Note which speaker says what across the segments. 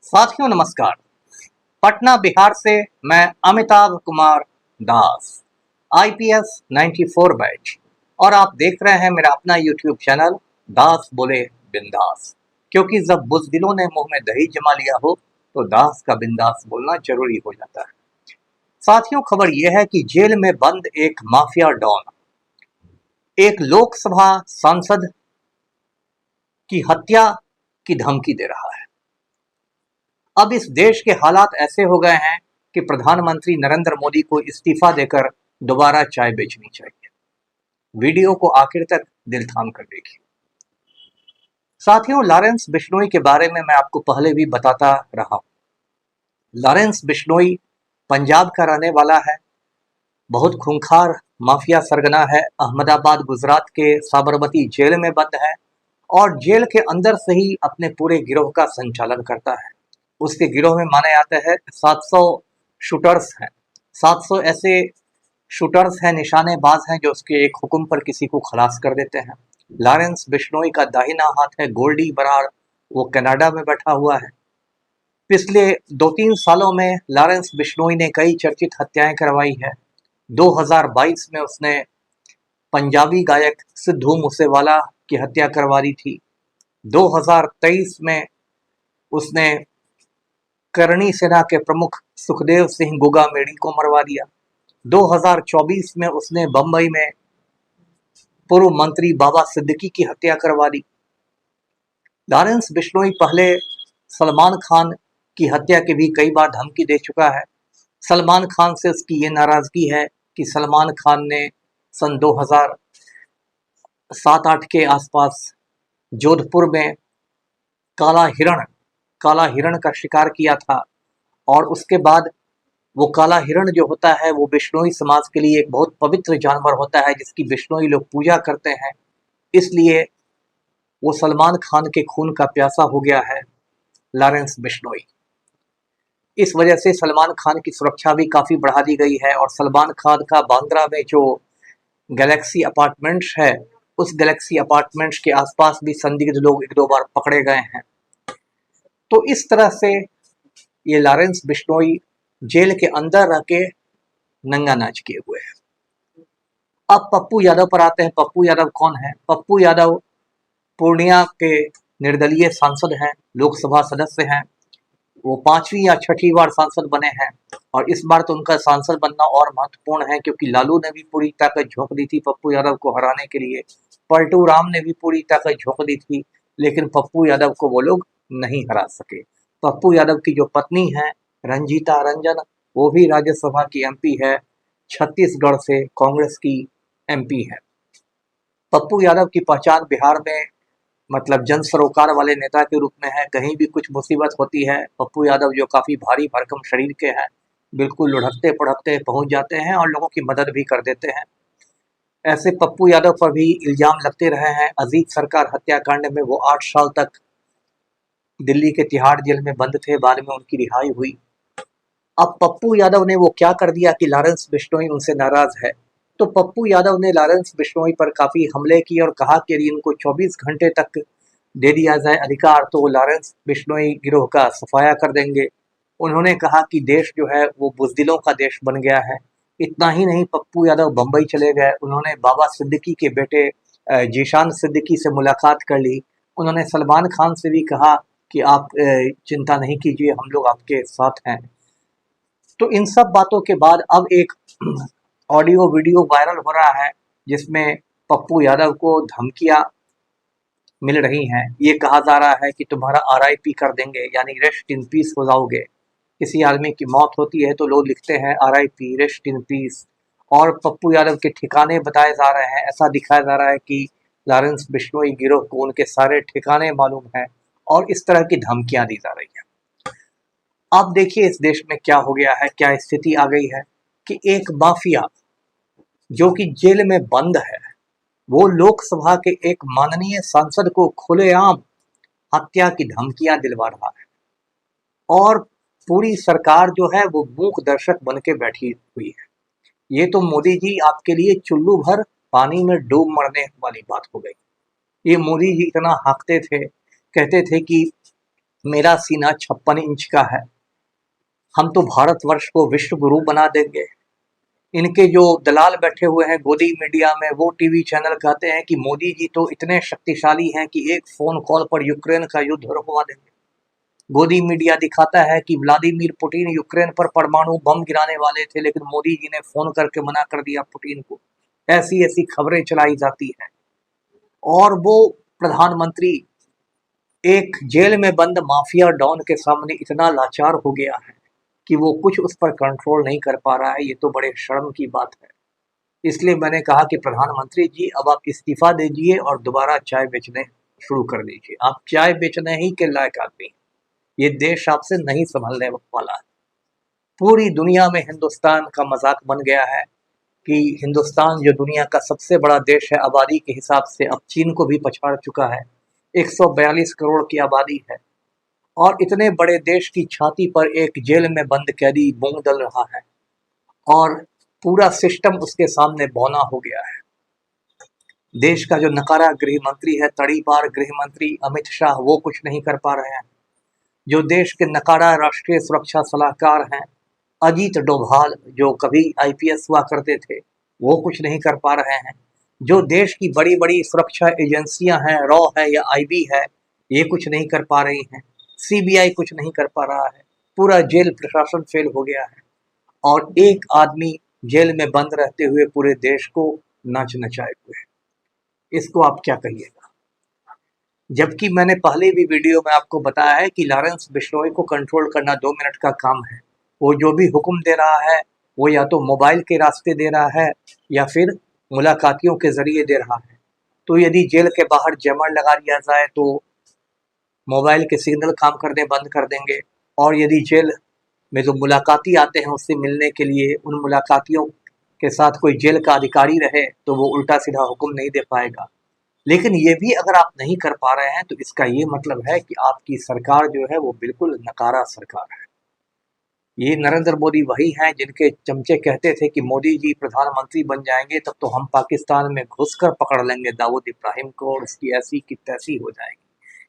Speaker 1: साथियों नमस्कार। पटना बिहार से मैं अमिताभ कुमार दास, आईपीएस 94 बैच, और आप देख रहे हैं मेरा अपना यूट्यूब चैनल दास बोले बिंदास। क्योंकि जब बुज़दिलों ने मुंह में दही जमा लिया हो तो दास का बिंदास बोलना जरूरी हो जाता है। साथियों, खबर यह है कि जेल में बंद एक माफिया डॉन एक लोकसभा सांसद की हत्या की धमकी दे रहा है। अब इस देश के हालात ऐसे हो गए हैं कि प्रधानमंत्री नरेंद्र मोदी को इस्तीफा देकर दोबारा चाय बेचनी चाहिए। वीडियो को आखिर तक दिल थाम कर देखिए। साथियों, लॉरेंस बिश्नोई के बारे में मैं आपको पहले भी बताता रहा हूं। लॉरेंस बिश्नोई पंजाब का रहने वाला है, बहुत खूंखार माफिया सरगना है। अहमदाबाद गुजरात के साबरमती जेल में बंद है और जेल के अंदर से ही अपने पूरे गिरोह का संचालन करता है। उसके गिरोह में माने जाते हैं 700 शूटर्स हैं। 700 ऐसे शूटर्स हैं, निशानेबाज हैं, जो उसके एक हुक्म पर किसी को खलास कर देते हैं। लॉरेंस बिश्नोई का दाहिना हाथ है गोल्डी बरार, वो कनाडा में बैठा हुआ है। पिछले 2-3 सालों में लॉरेंस बिश्नोई ने कई चर्चित हत्याएं करवाई है। 2022 में उसने पंजाबी गायक सिद्धू मूसेवाला की हत्या करवा दी थी। 2023 में उसने करणी सेना के प्रमुख सुखदेव सिंह गोगामेड़ी को मरवा दिया। 2024 में उसने बंबई में पूर्व मंत्री बाबा सिद्दीकी की हत्या करवा दी। लॉरेंस बिश्नोई पहले सलमान खान की हत्या की भी कई बार धमकी दे चुका है। सलमान खान से उसकी ये नाराजगी है कि सलमान खान ने सन 2007-8 के आसपास जोधपुर में काला हिरण का शिकार किया था, और उसके बाद वो काला हिरण जो होता है वो बिश्नोई समाज के लिए एक बहुत पवित्र जानवर होता है, जिसकी बिश्नोई लोग पूजा करते हैं। इसलिए वो सलमान खान के खून का प्यासा हो गया है लॉरेंस बिश्नोई। इस वजह से सलमान खान की सुरक्षा भी काफ़ी बढ़ा दी गई है, और सलमान खान का बांद्रा में जो गैलेक्सी अपार्टमेंट्स है, उस गैलेक्सी अपार्टमेंट्स के आसपास भी संदिग्ध लोग 1-2 बार पकड़े गए हैं। तो इस तरह से ये लॉरेंस बिश्नोई जेल के अंदर रह के नंगा नाच किए हुए हैं। अब पप्पू यादव पर आते हैं। पप्पू यादव कौन है? पप्पू यादव पूर्णिया के निर्दलीय सांसद हैं, लोकसभा सदस्य हैं। वो 5वीं या 6ठी बार सांसद बने हैं, और इस बार तो उनका सांसद बनना और महत्वपूर्ण है, क्योंकि लालू ने भी पूरी ताकत झोंक दी थी पप्पू यादव को हराने के लिए। पलटू राम ने भी पूरी ताकत झोंक दी थी, लेकिन पप्पू यादव को वो लोग नहीं हरा सके। पप्पू यादव की जो पत्नी है रंजीता रंजन, वो भी राज्यसभा की एमपी है, छत्तीसगढ़ से कांग्रेस की एमपी है। पप्पू यादव की पहचान बिहार में मतलब जन सरोकार वाले नेता के रूप में है। कहीं भी कुछ मुसीबत होती है, पप्पू यादव जो काफ़ी भारी भरकम शरीर के हैं, बिल्कुल लुढ़कते पुढ़कते पहुंच जाते हैं और लोगों की मदद भी कर देते हैं। ऐसे पप्पू यादव पर भी इल्ज़ाम लगते रहे हैं। अजीत सरकार हत्याकांड में वो 8 साल तक दिल्ली के तिहाड़ जेल में बंद थे, बाद में उनकी रिहाई हुई। अब पप्पू यादव ने वो क्या कर दिया कि लॉरेंस बिश्नोई उनसे नाराज है। तो पप्पू यादव ने लॉरेंस बिश्नोई पर काफ़ी हमले किए और कहा कि यदि इनको 24 घंटे तक दे दिया जाए अधिकार तो वो लॉरेंस बिश्नोई गिरोह का सफाया कर देंगे। उन्होंने कहा कि देश जो है वो बुज़दिलों का देश बन गया है। इतना ही नहीं, पप्पू यादव बम्बई चले गए। उन्होंने बाबा सिद्दीकी के बेटे जीशान सिद्दीकी से मुलाकात कर ली। उन्होंने सलमान खान से भी कहा कि आप चिंता नहीं कीजिए, हम लोग आपके साथ हैं। तो इन सब बातों के बाद अब एक ऑडियो वीडियो वायरल हो रहा है, जिसमें पप्पू यादव को धमकियां मिल रही हैं। ये कहा जा रहा है कि तुम्हारा RIP कर देंगे, यानी रेस्ट इन पीस हो जाओगे। किसी आदमी की मौत होती है तो लोग लिखते हैं RIP, रेस्ट इन पीस। और पप्पू यादव के ठिकाने बताए जा रहे हैं। ऐसा दिखाया जा रहा है कि लॉरेंस बिश्नोई गिरोह को उनके सारे ठिकाने मालूम हैं, और इस तरह की धमकियां दी जा रही हैं। अब देखिए इस देश में क्या हो गया है, क्या स्थिति आ गई है कि एक माफिया जो कि जेल में बंद है, वो लोकसभा के एक माननीय सांसद को खुलेआम हत्या की धमकियां दिलवा रहा है, और पूरी सरकार जो है वो मूक दर्शक बन के बैठी हुई है। ये तो मोदी जी आपके लिए चुल्लू भर पानी में डूब मरने वाली बात हो गई। ये मोदी जी इतना हाँकते थे, कहते थे कि मेरा सीना 56 इंच का है, हम तो भारतवर्ष को विश्व गुरु बना देंगे। इनके जो दलाल बैठे हुए हैं गोदी मीडिया में, वो टीवी चैनल कहते हैं कि मोदी जी तो इतने शक्तिशाली हैं कि एक फोन कॉल पर यूक्रेन का युद्ध रुकवा देंगे। गोदी मीडिया दिखाता है कि व्लादिमीर पुतिन यूक्रेन पर परमाणु बम गिराने वाले थे, लेकिन मोदी जी ने फोन करके मना कर दिया पुतिन को। ऐसी ऐसी खबरें चलाई जाती हैं। और वो प्रधानमंत्री एक जेल में बंद माफिया डॉन के सामने इतना लाचार हो गया है कि वो कुछ उस पर कंट्रोल नहीं कर पा रहा है। ये तो बड़े शर्म की बात है। इसलिए मैंने कहा कि प्रधानमंत्री जी अब आप इस्तीफा दीजिए और दोबारा चाय बेचने शुरू कर दीजिए। आप चाय बेचने ही के लायक आदमी हैं। ये देश आपसे नहीं संभलने वाला है। पूरी दुनिया में हिंदुस्तान का मजाक बन गया है कि हिंदुस्तान जो दुनिया का सबसे बड़ा देश है आबादी के हिसाब से, अब चीन को भी पछाड़ चुका है। 142 करोड़ की आबादी है और इतने बड़े देश की छाती पर एक जेल में बंद कैदी मूंग दल रहा है और पूरा सिस्टम उसके सामने बौना हो गया है। देश का जो नकारा गृह मंत्री है, तड़ीपार गृह मंत्री अमित शाह, वो कुछ नहीं कर पा रहे हैं। जो देश के नकारा राष्ट्रीय सुरक्षा सलाहकार हैं अजीत डोभाल, जो कभी आईपीएस हुआ करते थे, वो कुछ नहीं कर पा रहे हैं। जो देश की बड़ी बड़ी सुरक्षा एजेंसियां हैं, रॉ है या आईबी है, ये कुछ नहीं कर पा रही हैं। सीबीआई कुछ नहीं कर पा रहा है। पूरा जेल प्रशासन फेल हो गया है और एक आदमी जेल में बंद रहते हुए पूरे देश को नाच नचाए हुए है। इसको आप क्या कहिएगा? जबकि मैंने पहले भी वीडियो में आपको बताया है कि लॉरेंस बिश्नोई को कंट्रोल करना 2 मिनट का काम है। वो जो भी हुक्म दे रहा है वो या तो मोबाइल के रास्ते दे रहा है या फिर मुलाकातियों के जरिए दे रहा है। तो यदि जेल के बाहर जैमर लगा दिया जाए तो मोबाइल के सिग्नल काम करने बंद कर देंगे, और यदि जेल में जो मुलाकाती आते हैं उससे मिलने के लिए, उन मुलाकातियों के साथ कोई जेल का अधिकारी रहे तो वो उल्टा सीधा हुक्म नहीं दे पाएगा। लेकिन ये भी अगर आप नहीं कर पा रहे हैं तो इसका ये मतलब है कि आपकी सरकार जो है वो बिल्कुल नकारा सरकार है। ये नरेंद्र मोदी वही हैं जिनके चमचे कहते थे कि मोदी जी प्रधानमंत्री बन जाएंगे तब तो हम पाकिस्तान में घुसकर पकड़ लेंगे दाऊद इब्राहिम को और उसकी ऐसी की तैसी हो जाएगी।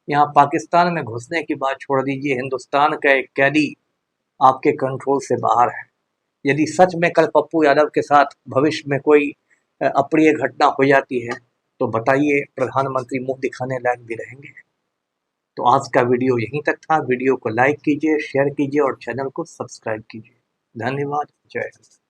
Speaker 1: यहाँ पाकिस्तान में घुसने की बात छोड़ दीजिए, हिंदुस्तान का एक कैदी आपके कंट्रोल से बाहर है। यदि सच में कल पप्पू यादव के साथ भविष्य में कोई अप्रिय घटना हो जाती है तो बताइए प्रधानमंत्री मुंह दिखाने लायक भी रहेंगे? तो आज का वीडियो यहीं तक था। वीडियो को लाइक कीजिए, शेयर कीजिए और चैनल को सब्सक्राइब कीजिए। धन्यवाद। जय हिंद।